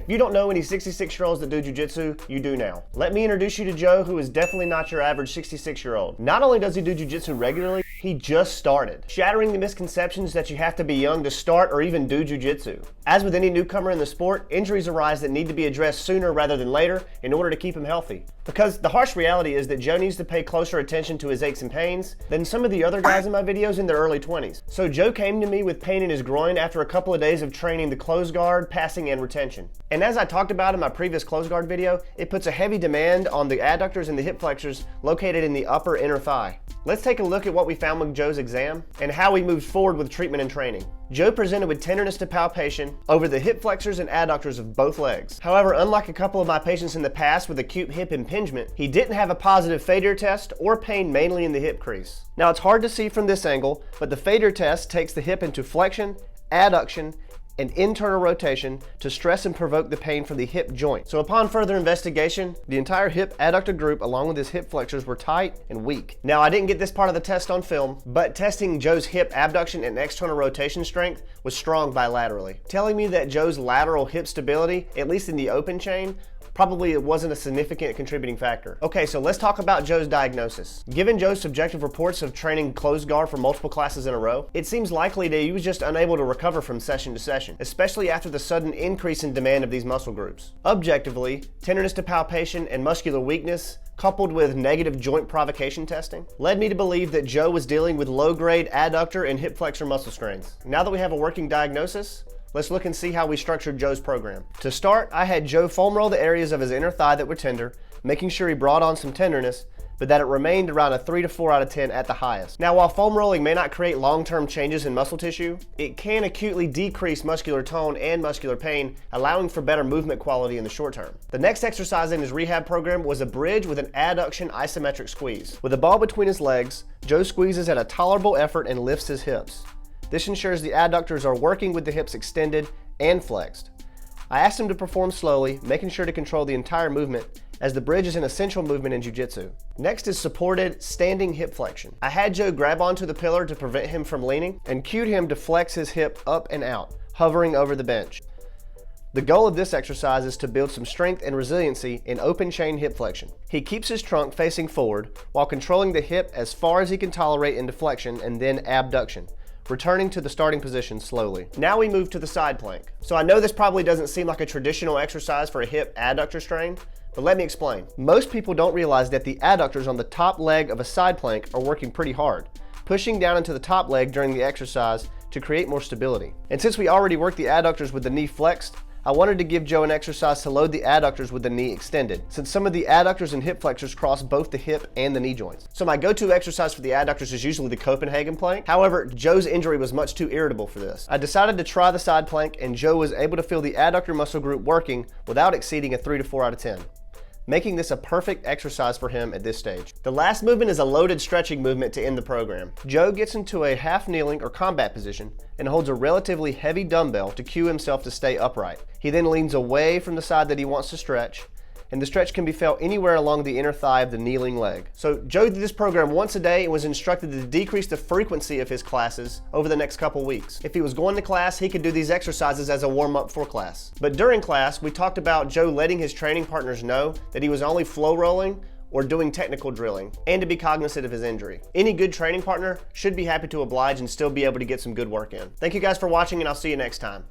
If you don't know any 66-year-olds that do jiu-jitsu, you do now. Let me introduce you to Joe, who is definitely not your average 66-year-old. Not only does he do jiu-jitsu regularly, he just started, shattering the misconceptions that you have to be young to start or even do jiu-jitsu. As with any newcomer in the sport, injuries arise that need to be addressed sooner rather than later in order to keep him healthy. Because the harsh reality is that Joe needs to pay closer attention to his aches and pains than some of the other guys in my videos in their early 20s. So Joe came to me with pain in his groin after a couple of days of training the close guard, passing, and retention. And as I talked about in my previous close guard video, it puts a heavy demand on the adductors and the hip flexors located in the upper inner thigh. Let's take a look at what we found with Joe's exam and how we moved forward with treatment and training. Joe presented with tenderness to palpation over the hip flexors and adductors of both legs. However, unlike a couple of my patients in the past with acute hip impingement, he didn't have a positive failure test or pain mainly in the hip crease. Now it's hard to see from this angle, but the failure test takes the hip into flexion, adduction, and internal rotation to stress and provoke the pain from the hip joint. So upon further investigation, the entire hip adductor group along with his hip flexors were tight and weak. Now I didn't get this part of the test on film, but testing Joe's hip abduction and external rotation strength was strong bilaterally, telling me that Joe's lateral hip stability, at least in the open chain, probably it wasn't a significant contributing factor. Okay, so let's talk about Joe's diagnosis. Given Joe's subjective reports of training closed guard for multiple classes in a row, it seems likely that he was just unable to recover from session to session, especially after the sudden increase in demand of these muscle groups. Objectively, tenderness to palpation and muscular weakness coupled with negative joint provocation testing, led me to believe that Joe was dealing with low-grade adductor and hip flexor muscle strains. Now that we have a working diagnosis, let's look and see how we structured Joe's program. To start, I had Joe foam roll the areas of his inner thigh that were tender, making sure he brought on some tenderness, but that it remained around a 3 to 4 out of 10 at the highest. Now, while foam rolling may not create long-term changes in muscle tissue, it can acutely decrease muscular tone and muscular pain, allowing for better movement quality in the short term. The next exercise in his rehab program was a bridge with an adduction isometric squeeze. With a ball between his legs, Joe squeezes at a tolerable effort and lifts his hips. This ensures the adductors are working with the hips extended and flexed. I asked him to perform slowly, making sure to control the entire movement, as the bridge is an essential movement in jiu-jitsu. Next is supported standing hip flexion. I had Joe grab onto the pillar to prevent him from leaning and cued him to flex his hip up and out, hovering over the bench. The goal of this exercise is to build some strength and resiliency in open chain hip flexion. He keeps his trunk facing forward while controlling the hip as far as he can tolerate into flexion and then abduction, returning to the starting position slowly. Now we move to the side plank. So I know this probably doesn't seem like a traditional exercise for a hip adductor strain, but let me explain. Most people don't realize that the adductors on the top leg of a side plank are working pretty hard, pushing down into the top leg during the exercise to create more stability. And since we already worked the adductors with the knee flexed, I wanted to give Joe an exercise to load the adductors with the knee extended, since some of the adductors and hip flexors cross both the hip and the knee joints. So my go-to exercise for the adductors is usually the Copenhagen Plank. However, Joe's injury was much too irritable for this. I decided to try the side plank, and Joe was able to feel the adductor muscle group working without exceeding a 3 to 4 out of 10. Making this a perfect exercise for him at this stage. The last movement is a loaded stretching movement to end the program. Joe gets into a half kneeling or combat position and holds a relatively heavy dumbbell to cue himself to stay upright. He then leans away from the side that he wants to stretch, and the stretch can be felt anywhere along the inner thigh of the kneeling leg. So Joe did this program once a day and was instructed to decrease the frequency of his classes over the next couple weeks. If he was going to class, he could do these exercises as a warm-up for class. But during class, we talked about Joe letting his training partners know that he was only flow rolling or doing technical drilling, and to be cognizant of his injury. Any good training partner should be happy to oblige and still be able to get some good work in. Thank you guys for watching, and I'll see you next time.